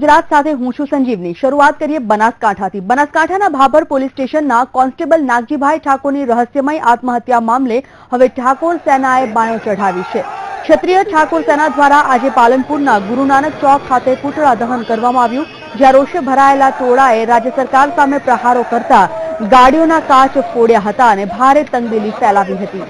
ગુજરાત સાથે હું છું સંજીવની। શરૂઆત કરીએ બનાસકાંઠાથી। બનાસકાંઠાના ભાભર પોલીસ સ્ટેશનના કોન્સ્ટેબલ નાગજીભાઈ ઠાકોરની રહસ્યમય આત્મહત્યા મામલે હવે ઠાકોર સેનાએ બાયો ચઢાવી છે। ક્ષત્રિય ઠાકોર સેના દ્વારા આજે પાલનપુરના ગુરુ નાનક ચોક ખાતે પુતળા દહન કરવામાં આવ્યું, જ્યાં રોષે ભરાયેલા ટોળાએ રાજ્ય સરકાર સામે પ્રહારો કરતા ગાડીઓના કાચ ફોડ્યા હતા અને ભારે તંગદિલી ફેલાવી હતી।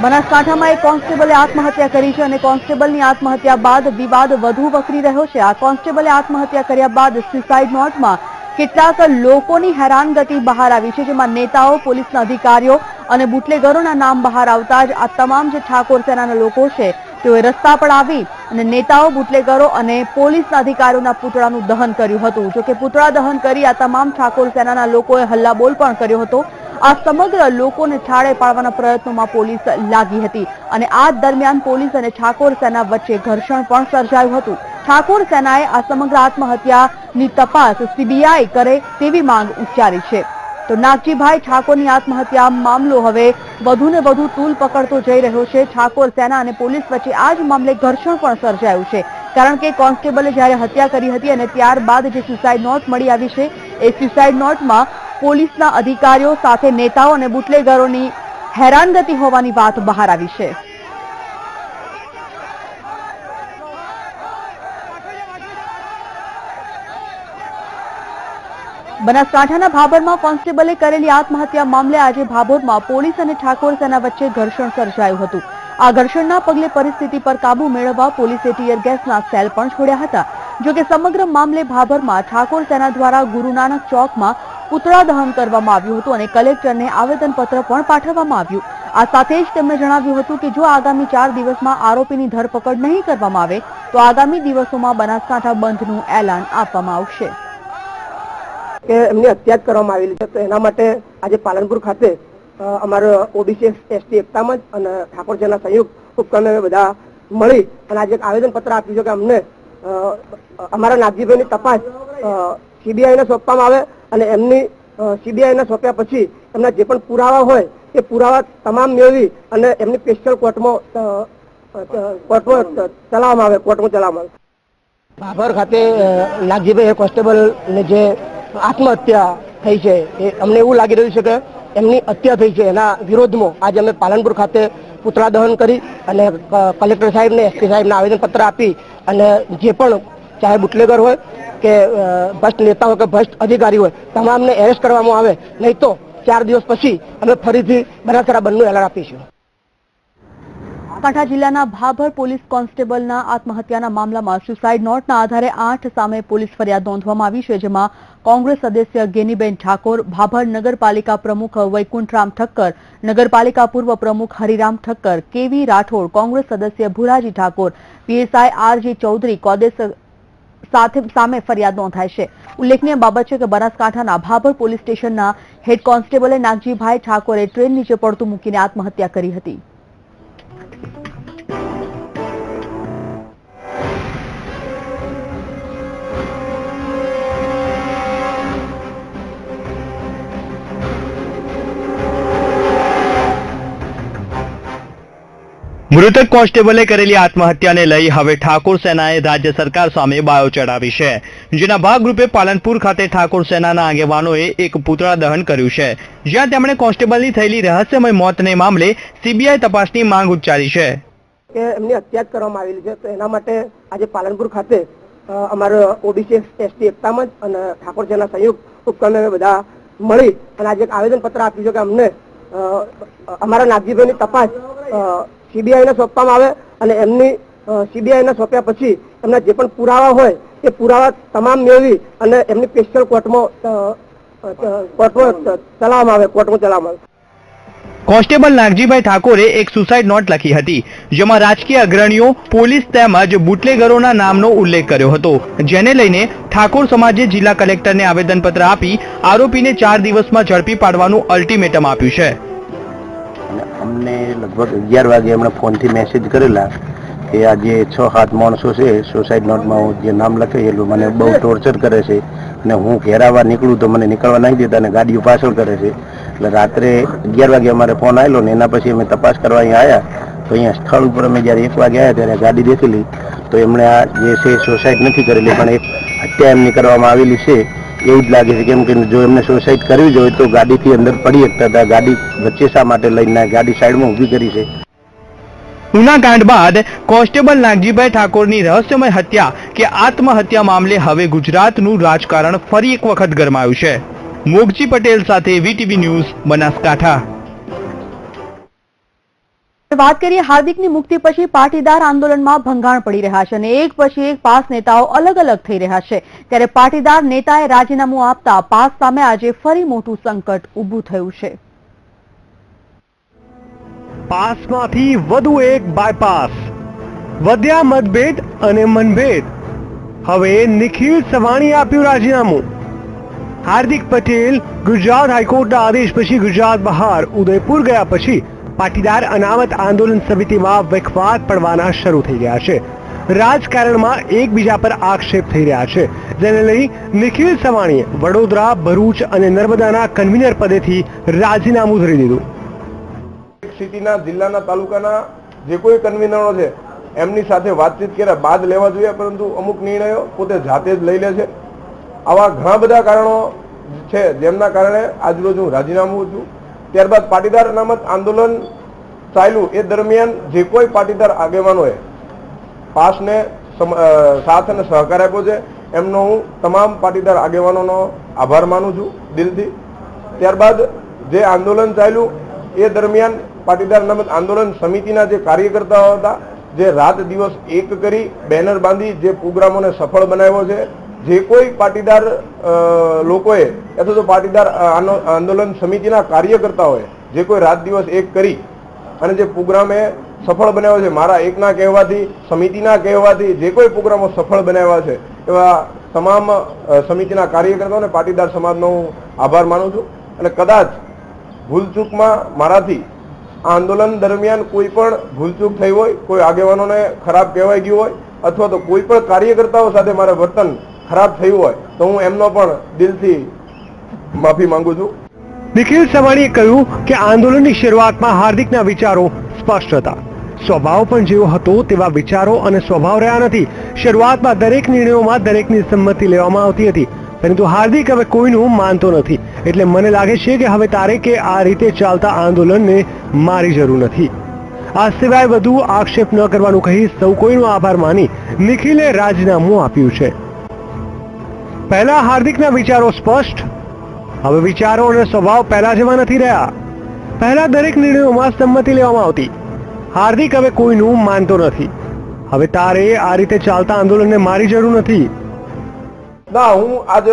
બનાસકાંઠામાં એક કોન્સ્ટેબલે આત્મહત્યા કરી છે અને કોન્સ્ટેબલની આત્મહત્યા બાદ વિવાદ વધુ વકરી રહ્યો છે। આ કોન્સ્ટેબલે આત્મહત્યા કર્યા બાદ સુસાઇડ નોટમાં કેટલાક લોકોની હેરાનગતિ બહાર આવી છે, જેમાં નેતાઓ, પોલીસના અધિકારીઓ અને બુટલેગરોના નામ બહાર આવતા જ આ તમામ જે ઠાકોર સેનાના લોકો છે તેઓએ રસ્તા પર આવી અને નેતાઓ, બુટલેગરો અને પોલીસના અધિકારીઓના પુતળાનું દહન કર્યું હતું। જો કે પુતળા દહન કરી આ તમામ ઠાકોર સેનાના લોકોએ હલ્લાબોલ પણ કર્યો હતો। આ સમગ્ર લોકોને ઠાળે પાડવાના પ્રયત્નોમાં પોલીસ લાગી હતી અને આ દરમિયાન પોલીસ અને ઠાકોર સેના વચ્ચે ઘર્ષણ પણ સર્જાયું હતું। ઠાકોર સેનાએ આ સમગ્ર આત્મહત્યાની તપાસ સીબીઆઈ કરે તેવી માંગ ઉચ્ચારી છે। તો નાગજીભાઈ ઠાકોરની આત્મહત્યા મામલો હવે વધુને વધુ તૂલ પકડતો જઈ રહ્યો છે। ઠાકોર સેના અને પોલીસ વચ્ચે આ જ મામલે ઘર્ષણ પણ સર્જાયું છે, કારણ કે કોન્સ્ટેબલે જ્યારે હત્યા કરી હતી અને ત્યારબાદ જે સુસાઇડ નોટ મળી આવી છે એ સુસાઇડ નોટમાં પોલીસના અધિકારીઓ સાથે નેતાઓ અને બુટલેગરોની હેરાનગતિ હોવાની વાત બહાર આવી છે। બનાસકાંઠાના ભાભરમાં કોન્સ્ટેબલે કરેલી આત્મહત્યા મામલે આજે ભાભરમાં પોલીસ અને ઠાકોર સેના વચ્ચે ઘર્ષણ સર્જાયું હતું। આ ઘર્ષણના પગલે પરિસ્થિતિ પર કાબુ મેળવવા પોલીસે ટીયર ગેસના સેલ પણ છોડ્યા હતા। જો કે સમગ્ર મામલે ભાભરમાં ઠાકોર સેના દ્વારા ગુરુ નાનક ચોકમાં પુતળા દહન કરવામાં આવ્યું હતું અને કલેક્ટરને આવેદનપત્ર પણ પાઠવવામાં આવ્યું। આ સાથે જ તેમણે જણાવ્યું હતું કે જો આગામી 4 દિવસમાં આરોપીની ધરપકડ નહીં કરવામાં આવે તો આગામી દિવસોમાં બનાસકાંઠા બંધનું એલાન આપવામાં આવશે। કે એમની હત્યા કરવામાં આવેલી છે, તો એના માટે આજે પાલનપુર ખાતે અમારો ઓબીસી એસટી એકતા મંચ અને ઠાકોર સેના સંયુક્ત ઉપક્રમે બધા મળી અને આજે એક આવેદનપત્ર આપ્યું છે કે અમને અમારા નાગજીભાઈની તપાસ સીબીઆઈને સોંપવામાં આવે અને એમની સીબીઆઈને સોંપ્યા પછી એમના જે પણ પુરાવા હોય એ પુરાવા તમામ મેળવી અને એમની સ્પેશિયલ કોર્ટમાં ચલાવવામાં આવે। ભાભર ખાતે નાગજીભાઈ કોન્સ્ટેબલ ને જે આત્મહત્યા થઈ છે એ અમને એવું લાગી રહ્યું છે કે એમની હત્યા થઈ છે, એના વિરોધમાં આજે અમે પાલનપુર ખાતે પુતળા દહન કરી અને કલેક્ટર સાહેબને, એસપી સાહેબને આવેદનપત્ર આપી અને જે પણ ચાહે બુટલેગર હોય કે ભ્રષ્ટ નેતા હોય કે ભ્રષ્ટ અધિકારી હોય તમામને એરેસ્ટ કરવામાં આવે, નહીં તો 4 દિવસ પછી અમે ફરીથી બનાસકાંઠા બંધનું એલાન આપીશું। બનાસકાંઠા જિલ્લાના ભાભર પોલીસ કોન્સ્ટેબલના આત્મહત્યાના મામલામાં સુસાઇડ નોટના આધારે 8 સામે પોલીસ ફરિયાદ નોંધવામાં આવી છે, જેમાં કોંગ્રેસ સદસ્ય ગેનીબેન ઠાકોર, ભાભર નગરપાલિકા પ્રમુખ વૈકુંઠરામ ઠક્કર, નગરપાલિકા પૂર્વ પ્રમુખ હરિરામ ઠક્કર, કેવી રાઠોડ, કોંગ્રેસ સદસ્ય ભુરાજી ઠાકોર, પીએસઆઈ આરજી ચૌધરી કોદેસ સામે ફરિયાદ નોંધાઈ છે। ઉલ્લેખનીય બાબત છે કે બનાસકાંઠાના ભાભર પોલીસ સ્ટેશનના હેડ કોન્સ્ટેબલે નાગજીભાઈ ઠાકોરે ટ્રેન નીચે પડતું મૂકીને આત્મહત્યા કરી હતી। મૃતક કોન્સ્ટેબલે કરેલી આત્મહત્યાને લઈ હવે ઠાકોર સેનાએ રાજ્ય સરકાર સામે બાયો ચડાવી છે, જેના ભાગરૂપે પાલનપુર ખાતે ઠાકોર સેનાના આગેવાનોએ એક પુતળા દહન કર્યું છે, જ્યાં તેમણે કોન્સ્ટેબલની થયેલી રહસ્યમય મોતને મામલે સીબીઆઈ તપાસની માંગ ઉચ્ચારી છે। કે એમની હત્યા કરવામાં આવેલી છે, તો એના માટે આજે પાલનપુર ખાતે અમારો ઓબીસી એસટી એકતા મંચ અને ઠાકોર સેના સંયુક્ત ઉપક્રમે બધા મળી અને આજે એક આવેદનપત્ર આપ્યું છે કે અમને અમારા નાગજીભાઈની તપાસ સીબીઆઈને સોંપવામાં આવે અને એમની સીબીઆઈને સોંપ્યા પછી એમના જે પણ પુરાવા હોય એ પુરાવા તમામ મેળવી અને એમની સ્પેશિયલ કોર્ટમાં ચલાવવામાં આવે। કોન્સ્ટેબલ નાગજીભાઈ ઠાકોરે એક સુસાઇડ નોટ લખી હતી, જેમાં રાજકીય અગ્રણીઓ, પોલીસ તેમજ બુટલેગરોના નામનો ઉલ્લેખ કર્યો હતો, જેને લઈને ઠાકોર સમાજે જિલ્લા કલેક્ટરને આવેદનપત્ર આપી આરોપીને 4 દિવસમાં ઝડપી પાડવાનું અલ્ટિમેટમ આપ્યું છે। અમને લગભગ 11 વાગે એમણે ફોનથી મેસેજ કરેલા કે આ જે 6-7 માણસો છે સુસાઇડ નોટમાં જે નામ લખેલું મને બહુ ટોર્ચર કરે છે અને હું ઘેરાવા નીકળું તો મને નીકળવા નહીં દેતા અને ગાડીઓ પાછળ કરે છે. એટલે રાત્રે 11 વાગે અમારે ફોન આવેલો ને એના પછી અમે તપાસ કરવા અહીંયા આવ્યા તો અહીંયા સ્થળ ઉપર અમે જ્યારે 1 વાગે આવ્યા ત્યારે ગાડી દેખેલી તો એમણે આ જે છે સુસાઇડ નથી કરેલી પણ એક હત્યા એમની કરવામાં આવેલી છે એવું જ લાગે છે. કેમ કે જો એમને સુસાઇડ કરવી જ હોય તો ગાડીથી અંદર પડી શકતા હતા. ગાડી વચ્ચે શા માટે લઈને ગાડી સાઈડમાં ઊભી કરી છે. ઉનાકાંડ બાદ કોન્સ્ટેબલ નાગજીભાઈ ઠાકોરની રહસ્યમય હત્યા કે આત્મહત્યા મામલે હવે ગુજરાતનું રાજકારણ ફરી એક વખત ગરમાયું છે. મોગજી પટેલ સાથે વીટીવી ન્યૂઝ, બનાસકાંઠા. વાત કરીએ હાર્દિકની મુક્તિ પછી પાટીદાર આંદોલનમાં ભંગાણ પડી રહ્યા છે અને એક પછી એક પાસ નેતાઓ અલગ અલગ થઈ રહ્યા છે. ત્યારે પાટીદાર નેતાએ રાજીનામું આપતા પાસ સામે આજે ફરી મોટું સંકટ ઊભું થયું છે. પાસમાંથી વધુ એક બાયપાસ, વધ્યા મતભેદ અને મનભેદ. હવે નિખિલ સવાણીએ આપ્યું રાજીનામું. હાર્દિક પટેલ ગુજરાત હાઈકોર્ટના આદેશ પછી ગુજરાત બહાર ઉદયપુર ગયા પછી પાટીદાર અનામત આંદોલન સમિતિમાં વિખવાદ પડવાના શરૂ થઈ ગયા છે. રાજકારણમાં એકબીજા પર આક્ષેપ થઈ રહ્યા છે, જેને લઈ નિખિલ સવાણીએ વડોદરા, ભરૂચ અને નર્મદાના કન્વીનર પદેથી રાજીનામું ધરી દીધું. સિટીના, જિલ્લાના, તાલુકાના જે કોઈ કન્વીનરો છે એમની સાથે વાતચીત કર્યા બાદ લેવા જોઈએ, પરંતુ અમુક નિર્ણયો પોતે જાતે જ લઈ લે છે. આવા ઘણા બધા કારણો છે જેમના કારણે આજરોજ હું રાજીનામું છું. ત્યારબાદ પાટીદાર અનામત આંદોલન ચાલ્યું એ દરમિયાન જે કોઈ પાટીદાર આગેવાનોએ પાસને સાથ અને સહકાર આપ્યો છે એમનો હું તમામ પાટીદાર આગેવાનોનો આભાર માનું છું દિલથી. ત્યારબાદ જે આંદોલન ચાલ્યું એ દરમિયાન પાટીદાર અનામત આંદોલન સમિતિના જે કાર્યકર્તાઓ હતા જે રાત દિવસ એક કરી બેનર બાંધી જે પ્રોગ્રામોને સફળ બનાવ્યો છે. જે કોઈ પાટીદાર લોકોએ અથવા તો પાટીદાર આંદોલન સમિતિના કાર્યકર્તાઓએ જે કોઈ રાત દિવસ એક કરી અને જે પ્રોગ્રામે સફળ બનાવ્યો છે, મારા એકના કહેવાથી, સમિતિના કહેવાથી જે કોઈ પ્રોગ્રામો સફળ બનાવ્યા છે એવા તમામ સમિતિના કાર્યકર્તાઓને પાટીદાર સમાજનો હું આભાર માનું છું. અને કદાચ ભૂલચૂકમાં મારાથી આ આંદોલન દરમિયાન કોઈ પણ ભૂલચૂક થઈ હોય, કોઈ આગેવાનોને ખરાબ કહેવાઈ ગયું હોય અથવા તો કોઈ પણ કાર્યકર્તાઓ સાથે મારે વર્તન ખરાબ થયું હોય તો હું એમનો પણ દિલથી માફી માંગુ છું. નિખિલ સવાણીએ કહ્યું કે આંદોલનની શરૂઆતમાં હાર્દિકના વિચારો સ્પષ્ટ હતા. સ્વભાવ પણ જેવો હતો તેવા વિચારો અને સ્વભાવ રહ્યા નથી. શરૂઆતમાં દરેક નિર્ણયોમાં દરેકની સંમતિ લેવામાં આવતી હતી, પરંતુ હાર્દિક હવે કોઈનું માનતો નથી. એટલે મને લાગે છે કે હવે તારે કે આ રીતે ચાલતા આંદોલનને મારી જરૂર નથી. આ સિવાય વધુ આક્ષેપ ન કરવાનું કહી સૌ કોઈનો આભાર માની નિખિલે રાજીનામું આપ્યું છે. પહેલા હાર્દિકના વિચારો સ્પષ્ટ, હવે વિચારો અને સ્વભાવ પહેલા જેવા નથી રહ્યા. પહેલા દરેક નિર્ણયોમાં સંમતિ લેવામાં આવતી. હાર્દિક હવે કોઈનું માનતો નથી. હવે તારે આ રીતે ચાલતા આંદોલનને મારી જરૂર નથી. ના, હું આજ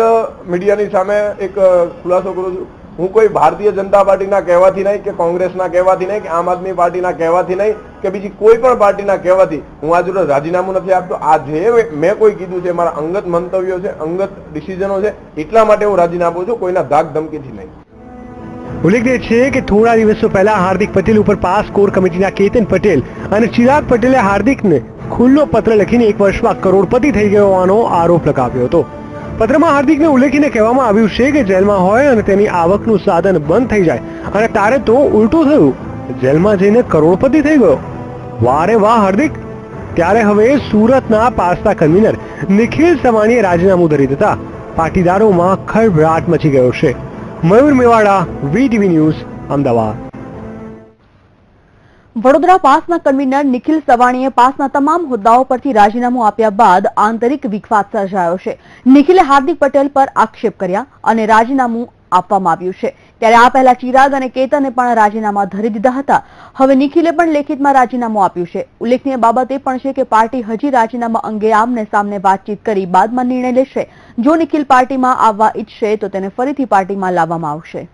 મીડિયાની સામે એક ખુલાસો કરું છું. હું કોઈ ભારતીય જનતા પાર્ટીના કહેવાથી નહીં કે કોંગ્રેસના કહેવાથી નહીં કે આમ આદમી પાર્ટીના કહેવાથી નહીં કે બીજી કોઈ પણ પાર્ટીના કહેવાથી હું આજ રાજીનામું નથી આપતો. આ જે મેં કોઈ કીધું છે મારા અંગત મંતવ્યો છે, અંગત ડિસિઝનો છે, એટલા માટે હું રાજીનામું આપું છું, કોઈના ધાક ધમકીથી નહીં. ઉલ્લેખનીય છે કે થોડા દિવસો પહેલા હાર્દિક પટેલ ઉપર પાસ કોર કમિટીના કેતન પટેલ અને ચિરાગ પટેલે હાર્દિકને ખુલ્લો પત્ર લખીને 1 વર્ષમાં કરોડપતિ થઈ ગયો હોવાનો આરોપ લગાવ્યો હતો. પત્રમાં હાર્દિકને ઉલ્લેખીને કહેવામાં આવ્યું છે કે જેલમાં હોય અને તેની આવકનું સાધન બંધ થઈ જાય અને તારે તો ઉલટું થયું, જેલમાં જઈને કરોડપતિ થઈ ગયો. વારે વાહ હાર્દિક. ત્યારે હવે સુરતના પાસના કન્વીનર નિખિલ સવાણીએ રાજીનામું ધરી દેતા પાટીદારોમાં ખળભળાટ મચી ગયો છે. Mayur Mevada, VTV news, Ahmedabad. વડોદરા પાસના કન્વીનર નિખિલ સવાણીએ પાસના તમામ હોદ્દાઓ પરથી રાજીનામું આપ્યા બાદ આંતરિક વિખવાદ સર્જાયો છે. નિખિલે હાર્દિક પટેલ પર આક્ષેપ કર્યા અને રાજીનામું આપવામાં આવ્યું છે. ત્યારે આ પહેલા ચિરાગ અને કેતને પણ રાજીનામા ધરી દીધા હતા. હવે નિખિલે પણ લેખિતમાં રાજીનામું આપ્યું છે. ઉલ્લેખનીય બાબત એ પણ છે કે પાર્ટી હજી રાજીનામા અંગે આમને સામને વાતચીત કરી બાદમાં નિર્ણય લેશે. જો નિખિલ પાર્ટીમાં આવવા ઈચ્છે તો તેને ફરીથી પાર્ટીમાં લાવવામાં આવશે.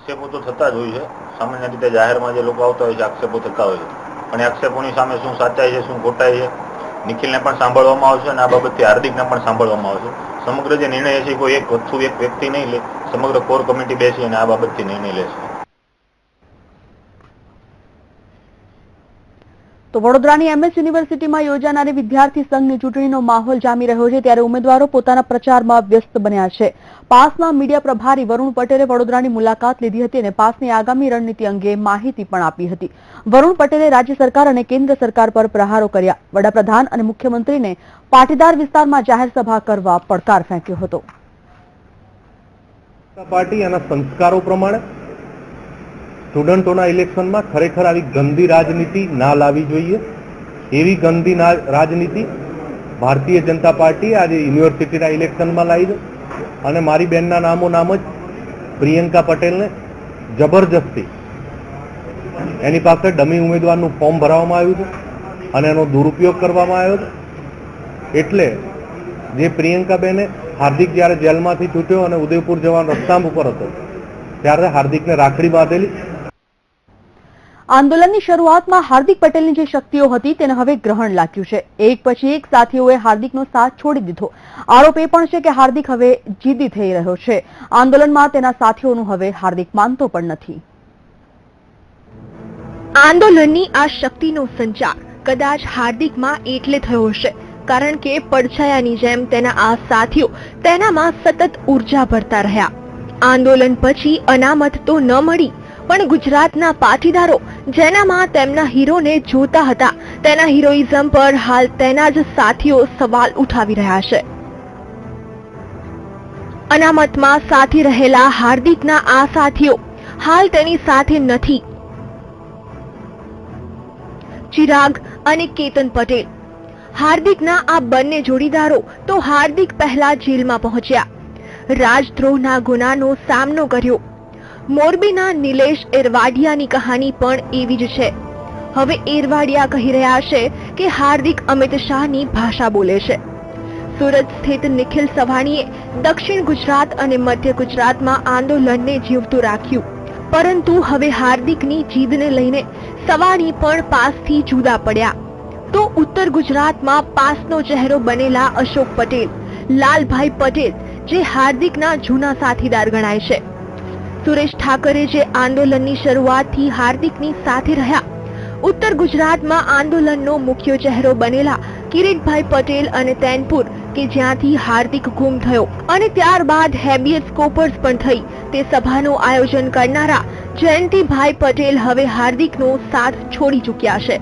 આક્ષેપો તો થતા જ હોય છે. સામાન્ય રીતે જાહેરમાં જે લોકો આવતા હોય છે આક્ષેપો થતા હોય છે, પણ એ આક્ષેપોની સામે શું સાચાઈ છે, શું ખોટાઈ છે, નિખિલને પણ સાંભળવામાં આવશે અને આ બાબતથી હાર્દિકને પણ સાંભળવામાં આવશે. સમગ્ર જે નિર્ણય છે કોઈ એક વ્યક્તિ નહીં લે, સમગ્ર કોર કમિટી બેસી અને આ બાબતથી નિર્ણય લેશે. તો વડોદરાની MS યુનિવર્સિટીમાં યોજાનારી વિદ્યાર્થી સંઘની ચૂંટણીનો માહોલ જામી રહ્યો છે, ત્યારે ઉમેદવારો પોતાના પ્રચારમાં વ્યસ્ત બન્યા છે. પાસના મીડિયા પ્રભારી વરુણ પટેલે વડોદરાની મુલાકાત લીધી હતી અને પાસની આગામી રણનીતિ અંગે માહિતી પણ આપી હતી. વરુણ પટેલે રાજ્ય સરકાર અને કેન્દ્ર સરકાર પર પ્રહારો કર્યા. વડાપ્રધાન અને મુખ્યમંત્રીને પાટીદાર વિસ્તારમાં જાહેર સભા કરવા પડકાર ફેંક્યો હતો. પાર્ટી એના સંસ્કારો પ્રમાણે સ્ટુડન્ટોના ઇલેક્શનમાં ખરેખર આવી ગંદી રાજનીતિ ના લાવવી જોઈએ. એવી ગંદી રાજનીતિ ભારતીય જનતા પાર્ટી આજે યુનિવર્સિટીના ઇલેક્શનમાં લાવી છે અને મારી બેનના નામ જ પ્રિયંકા પટેલને જબરજસ્તી એની પાસે ડમી ઉમેદવારનું ફોર્મ ભરાવવામાં આવ્યું છે અને એનો દુરુપયોગ કરવામાં આવ્યો છે. એટલે જે પ્રિયંકાબેને હાર્દિક જ્યારે જેલમાંથી છૂટ્યો અને ઉદયપુર જવાનો રસ્તા ઉપર હતો ત્યારે હાર્દિકને રાખડી બાંધેલી. આંદોલનની શરૂઆતમાં હાર્દિક પટેલની જે શક્તિઓ હતી તેને હવે ગ્રહણ લાગ્યું છે. એક પછી એક સાથીઓએ હાર્દિકનો સાથ છોડી દીધો. આરોપ એ પણ છે કે હાર્દિક હવે જીદ્દી થઈ રહ્યો છે. આંદોલનમાં તેના સાથીઓનું હવે હાર્દિક માનતો પણ નથી. આંદોલનની આ શક્તિનો સંચાર કદાચ હાર્દિકમાં એટલે થયો હશે કારણ કે પડછાયાની જેમ તેના આ સાથીઓ તેનામાં સતત ઉર્જા ભરતા રહ્યા. આંદોલન પછી અનામત તો ન મળી, પણ ગુજરાતના પાટીદારો જેનામાં તેમના હીરોને જોતા હતા તેના હીરોઇઝમ પર હાલ તેના જ સાથીઓ સવાલ ઉઠાવી રહ્યા છે. અનામતમાં સાથી રહેલા હાર્દિકના આ સાથીઓ હાલ તેની સાથે નથી. ચિરાગ અને કેતન પટેલ, હાર્દિકના આ બંને જોડીદારો તો હાર્દિક પહેલા જેલમાં પહોંચ્યા, રાજદ્રોહના ગુનાનો સામનો કર્યો. મોરબીના નિલેશ એરવાડિયાની કહાની પણ એવી જ છે. હવે એરવાડિયા કહી રહ્યા છે કે હાર્દિક અમિત શાહની ભાષા બોલે છે. સુરત સ્થિત નિખિલ સવાણીએ દક્ષિણ ગુજરાત અને મધ્ય ગુજરાતમાં આંદોલનને જીવતું રાખ્યું, પરંતુ હવે હાર્દિકની જીદને લઈને સવાણી પણ પાસથી જુદા પડ્યા. તો ઉત્તર ગુજરાતમાં પાસનો ચહેરો બનેલા અશોક પટેલ, લાલભાઈ પટેલ જે હાર્દિકના જૂના સાથીદાર ગણાય છે. સુરેશ ઠાકરે જે આંદોલનની શરૂઆતથી હાર્દિકની સાથે રહ્યા. ઉત્તર ગુજરાતમાં આંદોલનનો મુખ્ય ચહેરો બનેલા કિરીટભાઈ પટેલ અને તૈનપુર કે જ્યાંથી હાર્દિક ગુમ થયો અને ત્યારબાદ હેબિયસ કોર્પસ પણ થઈ તે સભાનું આયોજન કરનારા જયંતિભાઈ પટેલ હવે હાર્દિકનો સાથ છોડી ચૂક્યા છે.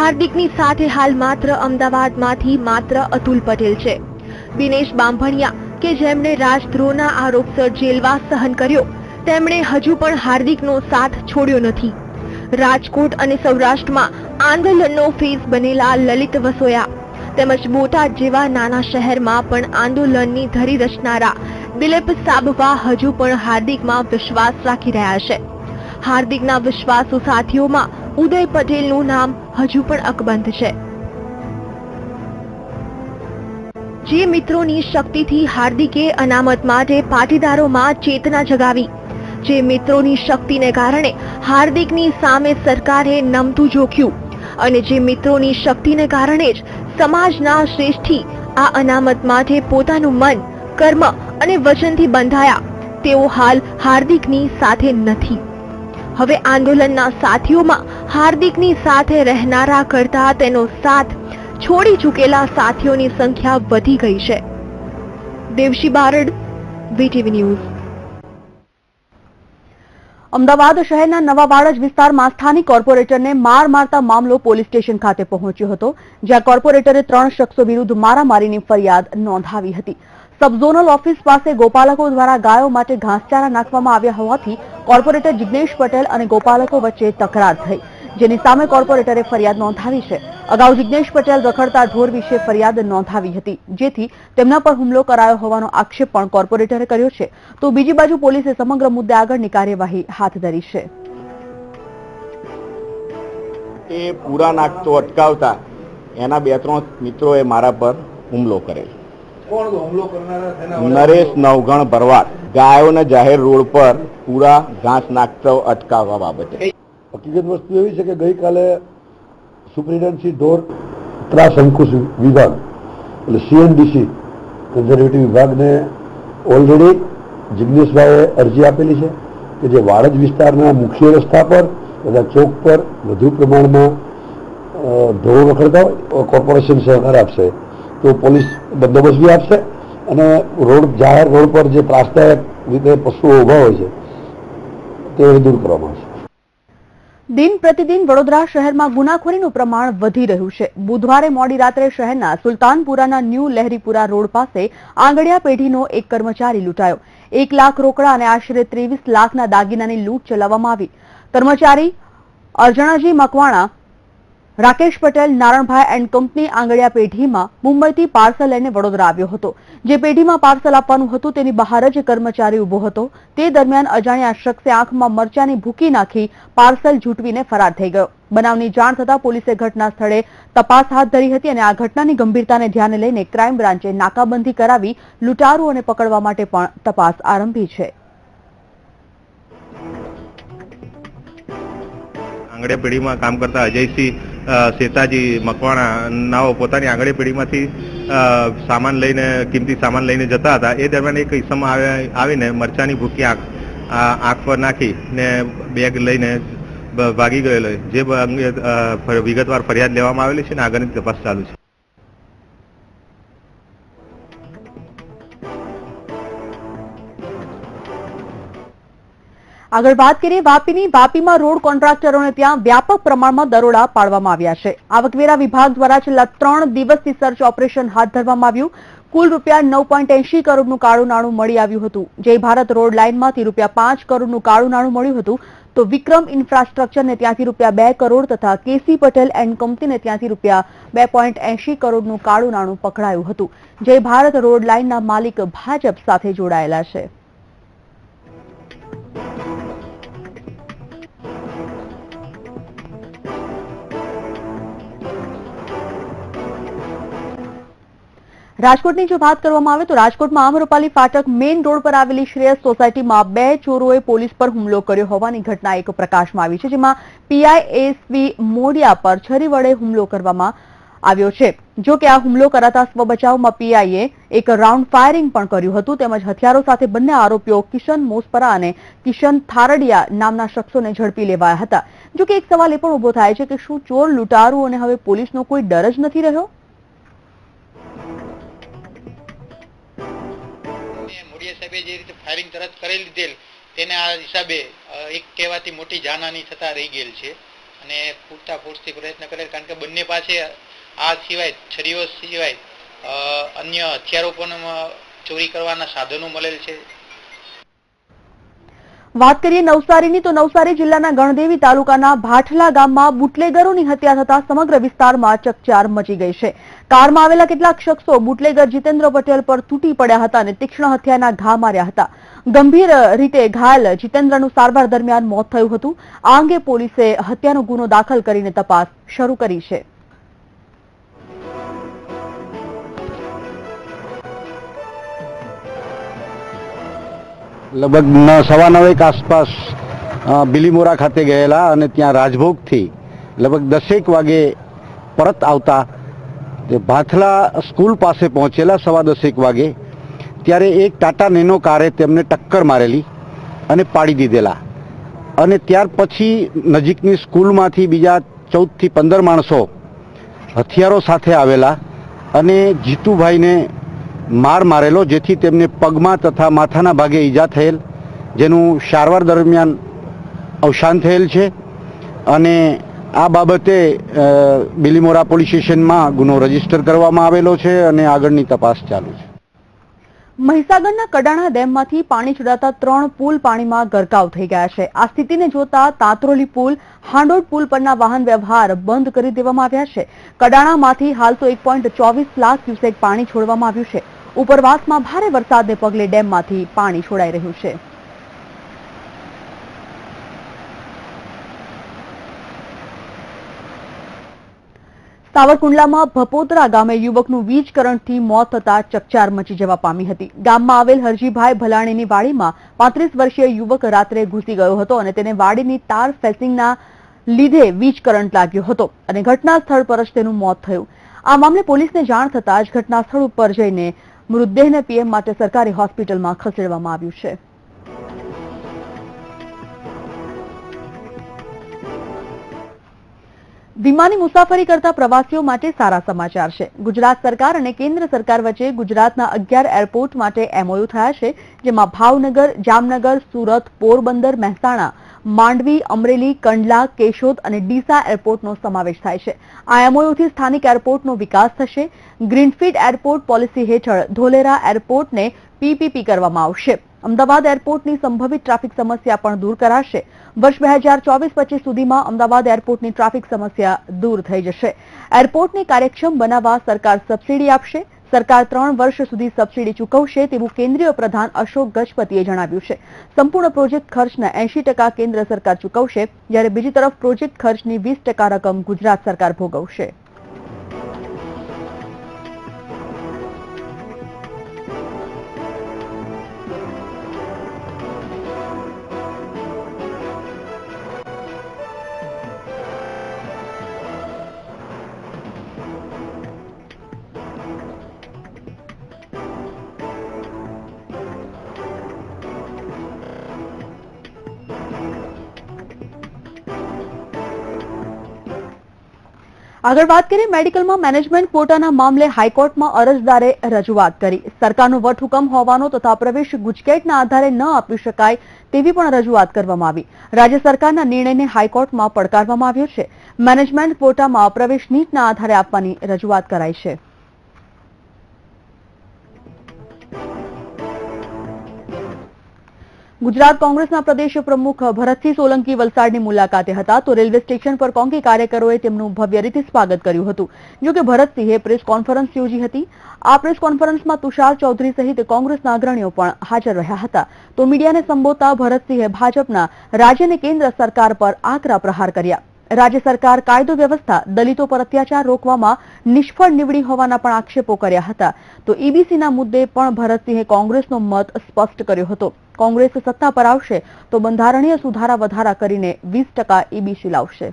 હાર્દિકની સાથે હાલ માત્ર અમદાવાદમાંથી માત્ર અતુલ પટેલ છે. દિનેશ બાંભણિયા કે જેમણે રાજદ્રોહના આરોપસર જેલવાસ સહન કર્યો તેમણે હજુ પણ હાર્દિકનો સાથ છોડ્યો નથી. રાજકોટ અને સૌરાષ્ટ્રમાં આંદોલનનો ફેઝ બનેલા લલિત વસોયા તેમજ બોટાદ જેવા નાના શહેરમાં પણ આંદોલનની ધરી રચનારા દિલીપ સાબવા હજુ પણ હાર્દિકમાં વિશ્વાસ રાખી રહ્યા છે. હાર્દિકના વિશ્વાસુ સાથીઓમાં ઉદય પટેલનું નામ હજુ પણ અકબંધ છે. જે મિત્રોની શક્તિથી હાર્દિકે અનામત માટે પાટીદારોમાં ચેતના જગાવી, જે મિત્રોની શક્તિને કારણે હાર્દિકની સામે સરકારે નમતું જોખ્યું અને જે મિત્રોની શક્તિને કારણે જ સમાજના શ્રેષ્ઠી આ અનામત માટે પોતાનું મન, કર્મ અને વચનથી બંધાયા, તેઓ હાલ હાર્દિકની સાથે નથી. હવે આંદોલનના સાથીઓમાં હાર્દિકની સાથે રહેનારા કરતા તેનો સાથ છોડી ચૂકેલા સાથીઓની સંખ્યા વધી ગઈ છે. Devshi Barad, VTV news. અમદાવાદ શહેરના નવા વાડજ વિસ્તારમાં સ્થાનિક કોર્પોરેટરને માર મારતા મામલો પોલીસ સ્ટેશન ખાતે પહોંચ્યો હતો, જ્યાં કોર્પોરેટરે 3 શખ્સો વિરુદ્ધ મારામારીની ફરિયાદ નોંધાવી હતી. સબઝોનલ ઓફિસ પાસે ગોપાલકો દ્વારા ગાયો માટે ઘાસચારા નાખવામાં આવ્યા હોવાથી કોર્પોરેટર જિગ્નેશ પટેલ અને ગોપાલકો વચ્ચે તકરાર થઈ, જેની સામે કોર્પોરેટરે ફરિયાદ નોંધાવી છે. અગાઉ જિગ્નેશ પટેલ રખડતા ઢોર વિશે ફરિયાદ નોંધાવી હતી, જેથી તેમના પર હુમલો કરાયો હોવાનો આક્ષેપ પણ કોર્પોરેટરે કર્યો છે. તો બીજી બાજુ પોલીસે સમગ્ર મુદ્દે આગળની કાર્યવાહી હાથ ધરી છે. એ પૂરા નાખતો અટકાવતા એના 2-3 મિત્રોએ મારા પર હુમલો કરેલો. કોણ હુમલો કરનારા? નરેશ નવઘણ ભરવાડ, ગાયોને જાહેર રોડ પર પૂરા ઘાસ નાખતો અટકાવવા બાબતે. હકીકત વસ્તુ એવી છે કે ગઈકાલે સુપ્રિન્ટેન્ડન્સી ઢોર ત્રાસ અંકુશ વિભાગ એટલે CNDC કન્ઝર્વેટિવ વિભાગને ઓલરેડી જિગ્નેશભાઈએ અરજી આપેલી છે કે જે વાડજ વિસ્તારના મુખ્ય રસ્તા પર તથા ચોક પર વધુ પ્રમાણમાં ઢોરો રખડતા હોય કોર્પોરેશન સહકાર આપશે તો પોલીસ બંદોબસ્ત બી આપશે અને જાહેર રોડ પર જે ત્રાસદાયક રીતે પશુઓ ઉભા હોય છે તે દૂર કરવામાં આવશે. દિન પ્રતિદિન વડોદરા શહેરમાં ગુનાખોરીનું પ્રમાણ વધી રહ્યું છે. બુધવારે મોડી રાત્રે શહેરના સુલતાનપુરાના ન્યૂ લહેરીપુરા રોડ પાસે આંગડિયા પેઢીનો એક કર્મચારી લૂંટાયો. 1 લાખ રોકડા અને આશરે 23 લાખના દાગીનાની લૂંટ ચલાવવામાં આવી. કર્મચારી અર્જણાજી મકવાણા, રાકેશ પટેલ, નારણભાઈ એન્ડ કંપની આંગડિયા પેઢીમાં મુંબઈથી પાર્સલ લઈને વડોદરા આવ્યો હતો. જે પેઢીમાં પાર્સલ આપવાનું હતું તેની બહાર જ કર્મચારી ઉભો હતો. તે દરમિયાન અજાણ્યા શખ્સે આંખમાં મરચાની ભૂકી નાખી પાર્સલ ઝૂંટવીને ફરાર થઈ ગયો. બનાવની જાણ થતાં પોલીસે ઘટના સ્થળે તપાસ હાથ ધરી હતી અને આ ઘટનાની ગંભીરતાને ધ્યાને લઈને ક્રાઇમ બ્રાન્ચે નાકાબંધી કરાવી લૂંટારુઓને પકડવા માટે પણ તપાસ આરંભી છે. આંગડિયા પેઢીમાં કામ કરતા અજયસિંહ સેતાજી મકવાણા નાઓ પોતાની આંગડિયા પેઢીમાંથી સામાન લઈને કિંમતી સામાન લઈને જતા હતા. એ દરમિયાન એક ઇસમ આવીને મરચાની ભૂકી આંખ પર નાખી ને બેગ લઈને ભાગી ગયેલો, જે અંગે વિગતવાર ફરિયાદ લેવામાં આવેલી છે અને આગળની તપાસ ચાલુ છે. આગળ વાત કરીએ વાપીની. વાપીમાં રોડ કોન્ટ્રાક્ટરોને ત્યાં વ્યાપક પ્રમાણમાં દરોડા પાડવામાં આવ્યા છે. આવકવેરા વિભાગ દ્વારા છેલ્લા 3 દિવસથી સર્ચ ઓપરેશન હાથ ધરવામાં આવ્યું. કુલ રૂપિયા 9.80 કરોડનું કાળું નાણું મળી આવ્યું હતું. જય ભારત રોડ લાઇનમાંથી રૂપિયા 5 કરોડનું કાળું નાણું મળ્યું હતું તો વિક્રમ ઇન્ફ્રાસ્ટ્રક્ચરને ત્યાંથી રૂપિયા 2 કરોડ તથા કેસી પટેલ એન્ડ કંપનીને ત્યાંથી રૂપિયા 2.80 કરોડનું કાળું નાણું પકડાયું હતું. જય ભારત રોડ લાઇનના માલિક ભાજપ સાથે જોડાયેલા છે. રાજકોટની જો વાત કરવામાં આવે તો રાજકોટમાં આમ્રપાલી ફાટક મેઇન રોડ પર આવેલી શ્રેયસ સોસાયટીમાં 2 ચોરોએ પોલીસ પર હુમલો કર્યો હોવાની ઘટના એક પ્રકાશમાં આવી છે. જેમાં પીઆઈએસવી મોડિયા પર છરી વડે હુમલો કરવામાં આવ્યો છે. જો કે આ હુમલો કરાતા સ્વબચાવમાં પીઆઈએ એક રાઉન્ડ ફાયરિંગ પણ કર્યું હતું. તેમજ હથિયારો સાથે બંને આરોપીઓ કિશન મોસપરા અને કિશન થારડિયા નામના શખ્સોને ઝડપી લેવાયા હતા. જો કે એક સવાલ એ પણ ઉભો થાય છે કે શું ચોર લૂંટારુઓને હવે પોલીસનો કોઈ ડર જ નથી રહ્યો? મોડિયા સાહેબે જે રીતે ફાયરિંગ તરત કરી લીધેલ તેને આ હિસાબે એક કહેવાથી મોટી જાનહાની થતા રહી ગયેલ છે અને પૂરતા ફોર્સથી પ્રયત્ન કરેલ, કારણ કે બંને પાસે આ સિવાય છરીઓ સિવાય અન્ય હથિયારો પણ ચોરી કરવાના સાધનો મળેલ છે. વાત કરીએ નવસારીની તો નવસારી જિલ્લાના ગણદેવી તાલુકાના ભાઠલા ગામમાં બુટલેગરોની હત્યા થતા સમગ્ર વિસ્તારમાં ચકચાર મચી ગઈ છે. કારમાં આવેલા કેટલાક શખ્સો બુટલેગર જીતેન્દ્ર પટેલ પર તૂટી પડ્યા હતા અને તીક્ષ્ણ હથિયારના ઘા માર્યા હતા. ગંભીર રીતે ઘાયલ જીતેન્દ્રનું સારવાર દરમિયાન મોત થયું હતું. આ અંગે પોલીસે હત્યાનો ગુનો દાખલ કરીને તપાસ શરૂ કરી છે. લગભગ 9:15 આસપાસ બિલીમોરા ખાતે ગયેલા અને ત્યાં રાજભોગથી લગભગ 10 વાગે પરત આવતા તે ભાથલા સ્કૂલ પાસે પહોંચેલા 10:15 વાગે ત્યારે એક ટાટા નેનો કારે તેમને ટક્કર મારેલી અને પાડી દીધેલા અને ત્યાર પછી નજીકની સ્કૂલમાંથી બીજા 14 થી 15 માણસો હથિયારો સાથે આવેલા અને જીતુભાઈને માર મારેલો, જેથી તેમને પગમાં તથા માથાના ભાગે ઈજા થયેલ, જેનું સારવાર દરમિયાન અવસાન થયેલ છે અને આ બાબતે બિલીમોરા પોલીસ સ્ટેશનમાં ગુનો રજીસ્ટર કરવામાં આવેલો છે અને આગળની તપાસ ચાલુ છે. મહીસાગરના કડાણા ડેમમાંથી પાણી છોડાતા 3 પુલ પાણીમાં ગરકાવ થઈ ગયા છે. આ સ્થિતિને જોતા તાંતરોલી પુલ, હાંડોળ પુલ પરના વાહન વ્યવહાર બંધ કરી દેવામાં આવ્યા છે. કડાણામાંથી હાલ તો 1.24 લાખ ક્યુસેક પાણી છોડવામાં આવ્યું છે. ઉપરવાસમાં ભારે વરસાદને પગલે ડેમમાંથી પાણી છોડાઈ રહ્યું છે. સાવરકુંડલામાં ભપોદરા ગામે યુવકનું વીજ કરંટથી મોત થતા ચકચાર મચી જવા પામી હતી. ગામમાં આવેલ હરજીભાઈ ભલાણીની વાડીમાં 35 વર્ષીય યુવક રાત્રે ઘૂસી ગયો હતો અને તેને વાડીની તાર ફેન્સિંગના લીધે વીજ કરંટ લાગ્યો હતો અને ઘટના સ્થળ પર જ તેનું મોત થયું. આ મામલે પોલીસને જાણ થતાં જ ઘટના સ્થળ ઉપર જઈને મૃતદેહને પીએમ માટે સરકારી હોસ્પિટલમાં ખસેડવામાં આવ્યું છે. વિમાની મુસાફરી કરતા પ્રવાસીઓ માટે સારા સમાચાર છે. ગુજરાત સરકાર અને કેન્દ્ર સરકાર વચ્ચે ગુજરાતના 11 એરપોર્ટ માટે MOU થયા છે, જેમાં ભાવનગર, જામનગર, સુરત, પોરબંદર, મહેસાણા, માંડવી, અમરેલી, કંડલા, કેશોદ અને ડીસા એરપોર્ટનો સમાવેશ થાય છે. આ MOUથી સ્થાનિક એરપોર્ટનો વિકાસ થશે. ગ્રીનફિલ્ડ એરપોર્ટ પોલિસી હેઠળ ધોલેરા એરપોર્ટને PPP કરવામાં આવશે. અમદાવાદ એરપોર્ટની સંભવિત ટ્રાફિક સમસ્યા પણ દૂર કરાશે. વર્ષ 2024-25 સુધીમાં અમદાવાદ એરપોર્ટની ટ્રાફિક સમસ્યા દૂર થઈ જશે. એરપોર્ટને કાર્યક્ષમ બનાવવા સરકાર સબસિડી આપશે. સરકાર 3 વર્ષ સુધી સબસિડી ચૂકવશે તેવું કેન્દ્રીય પ્રધાન અશોક ગજપતિએ જણાવ્યું છે. સંપૂર્ણ પ્રોજેક્ટ ખર્ચના 80% કેન્દ્ર સરકાર ચૂકવશે, જ્યારે બીજી તરફ પ્રોજેક્ટ ખર્ચની 20% રકમ ગુજરાત સરકાર ભોગવશે. આગળ વાત કરીએ મેડિકલમાં મેનેજમેન્ટ કોટાના મામલે હાઈકોર્ટમાં અરજદારે રજૂઆત કરી. સરકારનો વટહુકમ હોવાનો તથા પ્રવેશ ગુજકેટના આધારે ન આપી શકાય તેવી પણ રજૂઆત કરવામાં આવી. રાજ્ય સરકારના નિર્ણયને હાઈકોર્ટમાં પડકારવામાં આવ્યો છે. મેનેજમેન્ટ કોટામાં પ્રવેશ નીટના આધારે આપવાની રજૂઆત કરાઈ છે. ગુજરાત કોંગ્રેસના પ્રદેશ પ્રમુખ ભરતસિંહ સોલંકી વલસાડની મુલાકાતે હતા, તો રેલવે સ્ટેશન પર કોંગ્રેસ કાર્યકરોએ તેમનું ભવ્ય રીતે સ્વાગત કર્યું હતું. જોકે ભરતસિંહે પ્રેસ કોન્ફરન્સ યોજી હતી. આ પ્રેસ કોન્ફરન્સમાં તુષાર ચૌધરી સહિત કોંગ્રેસના અગ્રણીઓ પણ હાજર રહ્યા હતા. તો મીડિયાને સંબોધતા ભરતસિંહે ભાજપના રાજ્ય અને કેન્દ્ર સરકાર પર આકરા પ્રહાર કર્યા. રાજ્ય સરકાર કાયદો વ્યવસ્થા, દલિતો પર અત્યાચાર રોકવામાં નિષ્ફળ નીવડી હોવાના પણ આક્ષેપો કર્યા હતા. તો EBCના મુદ્દે પણ ભરતસિંહે કોંગ્રેસનો મત સ્પષ્ટ કર્યો હતો. કોંગ્રેસ સત્તા પર આવશે તો બંધારણીય સુધારા વધારા કરીને 20% EBC લાવશે.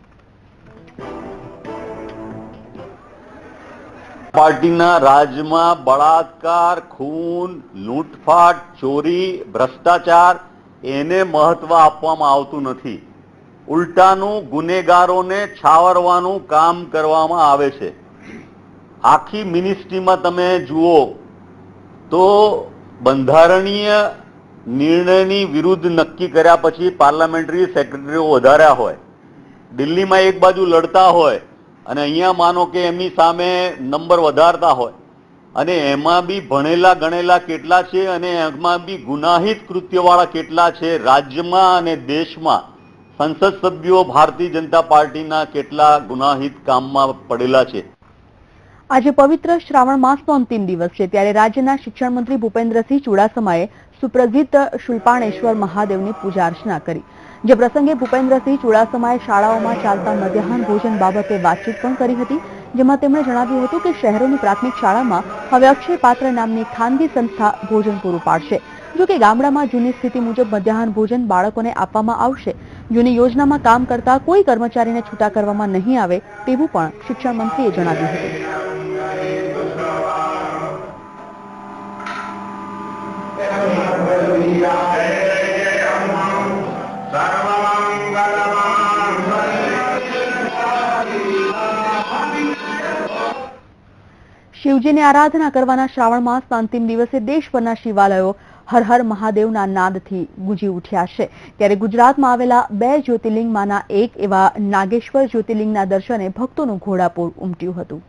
પાર્ટીના રાજમાં બળાત્કાર, ખૂન, લૂંટફાટ, ચોરી, ભ્રષ્ટાચાર એને મહત્વ આપવામાં આવતું નથી. ઉલટાનું ગુનેગારોને છાવરવાનું કામ કરવામાં આવે છે. આખી મિનિસ્ટ્રીમાં તમે જુઓ તો બંધારણીય નિર્ણયની વિરુદ્ધ નક્કી કર્યા પછી પાર્લામેન્ટરી સેક્રેટરીઓ વધાર્યા હોય, દિલ્હીમાં એક બાજુ લડતા હોય અને અહીંયા માનો કે એમની સામે નંબર વધારતા હોય, અને એમાં બી ભણેલા ગણેલા કેટલા છે અને એમાં બી ગુનાહિત કૃત્યવાળા કેટલા છે. રાજ્યમાં અને દેશમાં સંસદ સભ્યો ભારતીય જનતા પાર્ટીના કેટલા ગુનાહિત કામમાં પડેલા છે. આજે પવિત્ર શ્રાવણ માસનો અંતિમ દિવસ છે, ત્યારે રાજ્યના શિક્ષણ મંત્રી ભૂપેન્દ્રસિંહ ચુડાસમાએ સુપ્રસિદ્ધ શુલપાણેશ્વર મહાદેવની પૂજા અર્ચના કરી. જે પ્રસંગે ભૂપેન્દ્રસિંહ ચુડાસમાએ શાળાઓમાં ચાલતા મધ્યાહન ભોજન બાબતે વાતચીત પણ કરી હતી, જેમાં તેમણે જણાવ્યું હતું કે શહેરોની પ્રાથમિક શાળામાં હવે અક્ષય પાત્ર નામની ખાનગી સંસ્થા ભોજન પૂરું પાડશે. જો કે ગામડામાં જૂની સ્થિતિ મુજબ મધ્યાહન ભોજન બાળકોને આપવામાં આવશે. જૂની યોજનામાં કામ કરતા કોઈ કર્મચારીને છૂટા કરવામાં નહીં આવે તેવું પણ શિક્ષણ મંત્રીએ જણાવ્યું હતું. શિવજીની આરાધના કરવાના શ્રાવણ માસના અંતિમ દિવસે દેશભરના શિવાલયો હર હર મહાદેવના નાદથી ગુંજી ઉઠ્યા છે. ત્યારે ગુજરાતમાં આવેલા 2 જ્યોતિર્લિંગમાંના એક એવા નાગેશ્વર જ્યોતિર્લિંગના દર્શને ભક્તોનું ઘોડાપૂર ઉમટ્યું હતું.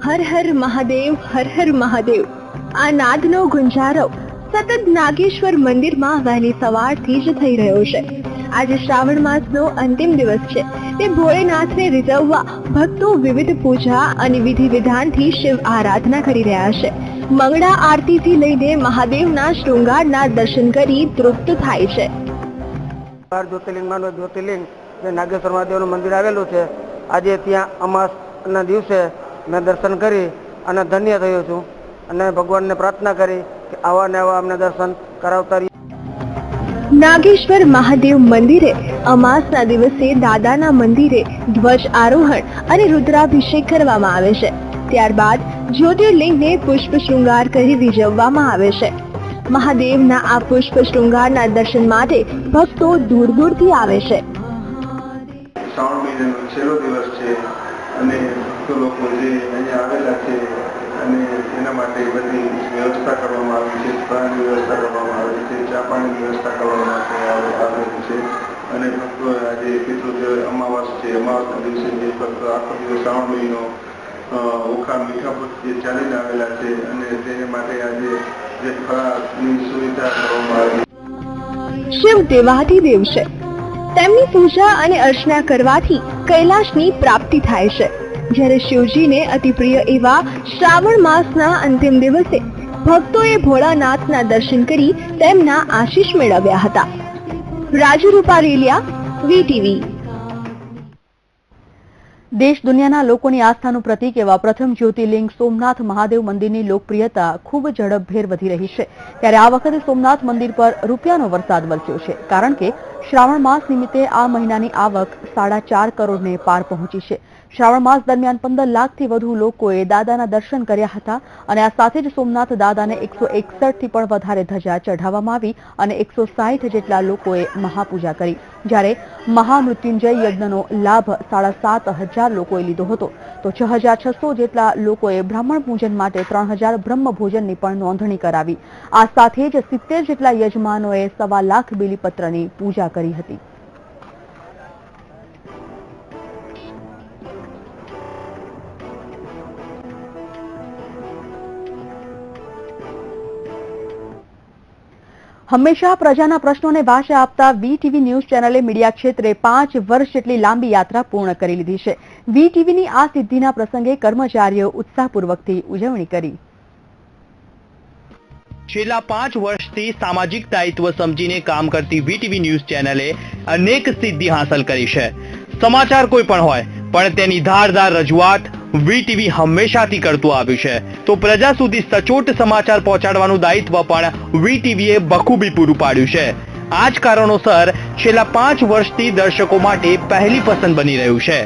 હર હર મહાદેવ, હર હર મહાદેવ. આ નાદનો ગુંજારો સતત નાગેશ્વર મંદિરમાં વહેલી સવારથી જ થઈ રહ્યો છે. આજે શ્રાવણ માસનો અંતિમ દિવસ છે, તે ભોળેનાથને રીઝવવા ભક્તો વિવિધ પૂજા અને વિધિ વિધાનથી શિવ આરાધના કરી રહ્યા છે. મંગળા આરતીથી લઈને મહાદેવના શૃંગારના દર્શન કરી તૃપ્ત થાય છે. જ્યોતિર્લિંગમાંનું જ્યોતિર્લિંગ જે નાગેશ્વર મહાદેવનું મંદિર આવેલું છે, આજે ત્યાં અમાસના દિવસે મેં દર્શન કરી અને ધન્ય થયો છું અને ભગવાનને પ્રાર્થના કરી કે આવા ને આવા અમને દર્શન કરાવતા રહીએ. નાગેશ્વર મહાદેવ મંદિરે અમાસના દિવસે દાદાના મંદિરે ધ્વજ આરોહણ અને રુદ્રાભિષેક કરવામાં આવે છે. ત્યારબાદ જ્યોતિર્લિંગને પુષ્પ શૃંગાર કરી વિજવવામાં આવે છે. મહાદેવના આ પુષ્પ શૃંગારના દર્શન માટે ભક્તો દૂર દૂરથી આવે છે. શ્રાવણ મહિનાનો છેલ્લો દિવસ છે અને ભક્તો લોકો જે અહીંયા આવેલા છે અને એના માટે બધી વ્યવસ્થા કરવામાં આવી છે. સ્નાનની વ્યવસ્થા કરવામાં આવી છે, ચા પાણીની વ્યવસ્થા કરવા માટે આવેલી છે અને ભક્તો આજે પિતૃદેવ અમાવાસ છે, અમાવાસના દિવસે જે ભક્તો આખો દિવસ શ્રાવણ મહિનો ઓખા મીઠાપુર જે ચાલીને આવેલા છે અને તેને માટે આજે જે ફળાની સુવિધા કરવામાં આવી. શિવ દેવાધિદેવ છે. તેમની પૂજા અને અર્ચના કરવાથી કૈલાશની પ્રાપ્તિ થાય છે. જ્યારે શિવજીને અતિ પ્રિય એવા શ્રાવણ માસના અંતિમ દિવસે ભક્તોએ ભોળાનાથના દર્શન કરી તેમના આશીષ મેળવ્યા હતા. રાજુ રૂપારેલિયા, વીટીવી. દેશ દુનિયાના લોકોની આસ્થાનું પ્રતીક એવા પ્રથમ જ્યોતિર્લિંગ સોમનાથ મહાદેવ મંદિરની લોકપ્રિયતા ખૂબ ઝડપભેર વધી રહી છે. ત્યારે આ વખતે સોમનાથ મંદિર પર રૂપિયાનો વરસાદ વરસ્યો છે, કારણ કે શ્રાવણ માસ નિમિત્તે આ મહિનાની આવક 4.5 કરોડને પાર પહોંચી છે. શ્રાવણ માસ દરમિયાન 15 લાખથી વધુ લોકોએ દાદાના દર્શન કર્યા હતા અને આ સાથે જ સોમનાથ દાદાને 161 થી પણ વધારે ધજા ચઢાવવામાં આવી અને 160 જેટલા લોકોએ મહાપૂજા કરી. જ્યારે મહામૃત્યુંજય યજ્ઞનો લાભ 7,500 લોકોએ લીધો હતો તો 6,600 જેટલા લોકોએ બ્રાહ્મણ પૂજન માટે 3,000 બ્રહ્મ ભોજનની પણ નોંધણી કરાવી. આ સાથે જ 70 જેટલા યજમાનોએ 1.25 લાખ બિલીપત્રની પૂજા કરી હતી. હંમેશા પ્રજાના પ્રશ્નોને વાચા આપતા વીટીવી ન્યૂઝ ચેનલે મીડિયા ક્ષેત્રે 5 વર્ષ જેટલી લાંબી યાત્રા પૂર્ણ કરી લીધી છે. વીટીવીની આ સિદ્ધિના પ્રસંગે કર્મચારીઓ ઉત્સાહપૂર્વકથી ઉજવણી કરી. છેલ્લા 5 વર્ષથી સામાજિક દાયિત્વ સમજીને કામ કરતી વીટીવી ન્યૂઝ ચેનલે અનેક સિદ્ધિ હાંસલ કરી છે. સમાચાર કોઈ પણ હોય પણ તેની ધારદાર રજૂઆત વીટીવી હંમેશાથી કરતું આવ્યું છે. તો પ્રજા સુધી સચોટ સમાચાર પહોંચાડવાનું દાયિત્વ પણ વીટીવીએ બખૂબી પૂરું પાડ્યું છે. આ જ કારણોસર છેલ્લા 5 વર્ષથી દર્શકો માટે પહેલી પસંદ બની રહ્યું છે.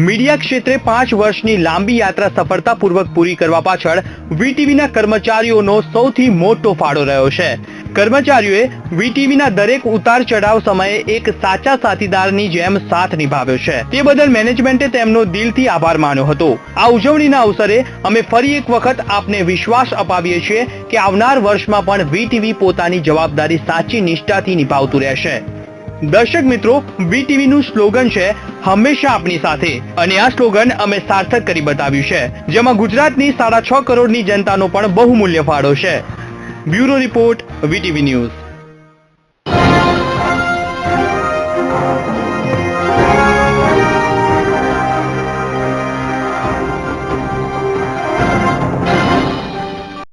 મીડિયા ક્ષેત્રે 5 વર્ષની લાંબી યાત્રા સફળતાપૂર્વક પૂરી કરવા પાછળ વીટીવીના કર્મચારીઓનો સૌથી મોટો ફાળો રહ્યો છે. કર્મચારીઓએ વીટીવીના દરેક ઉતાર ચઢાવ સમયે એક સાચા સાથીદારની જેમ સાથ નિભાવ્યો છે. તે બદલ મેનેજમેન્ટે તેમનો દિલથી આભાર માન્યો હતો. આ ઉજવણીના અવસરે અમે ફરી એક વખત આપને વિશ્વાસ અપાવીએ છીએ કે આવનાર વર્ષમાં પણ વીટીવી પોતાની જવાબદારી સાચી નિષ્ઠાથી નિભાવતું રહેશે. દર્શક મિત્રો, વીટીવીનું સ્લોગન છે હંમેશા આપની સાથે, અને આ સ્લોગન અમે સાર્થક કરી બતાવ્યું છે, જેમાં ગુજરાતની 6.5 કરોડની જનતાનો પણ બહુમૂલ્ય ફાળો છે. Bureau report, VTV news.